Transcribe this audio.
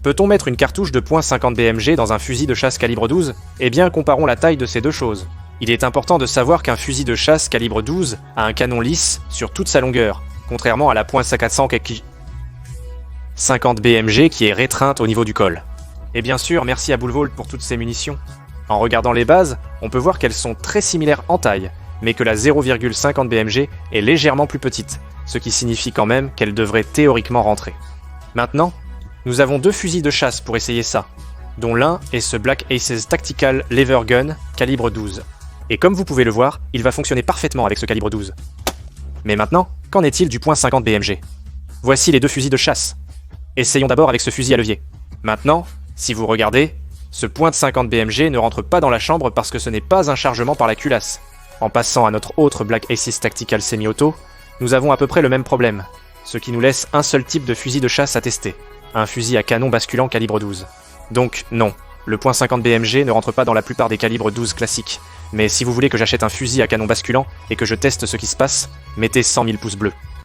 Peut-on mettre une cartouche de .50 BMG dans un fusil de chasse calibre 12? Eh bien, comparons la taille de ces deux choses. Il est important de savoir qu'un fusil de chasse calibre 12 a un canon lisse sur toute sa longueur, contrairement à la .400 qui 50 BMG qui est restreinte au niveau du col. Et bien sûr, merci à Bullvolt pour toutes ces munitions. En regardant les bases, on peut voir qu'elles sont très similaires en taille, mais que la 0,50 BMG est légèrement plus petite, ce qui signifie quand même qu'elle devrait théoriquement rentrer. Maintenant, nous avons deux fusils de chasse pour essayer ça, dont l'un est ce Black Aces Tactical Lever Gun calibre 12. Et comme vous pouvez le voir, il va fonctionner parfaitement avec ce calibre 12. Mais maintenant, qu'en est-il du .50 BMG? Voici les deux fusils de chasse. Essayons d'abord avec ce fusil à levier. Maintenant, si vous regardez, ce .50 BMG ne rentre pas dans la chambre parce que ce n'est pas un chargement par la culasse. En passant à notre autre Black Aces Tactical Semi-Auto, nous avons à peu près le même problème, ce qui nous laisse un seul type de fusil de chasse à tester, un fusil à canon basculant calibre 12. Donc non, le .50 BMG ne rentre pas dans la plupart des calibres 12 classiques, mais si vous voulez que j'achète un fusil à canon basculant et que je teste ce qui se passe, mettez 100 000 pouces bleus.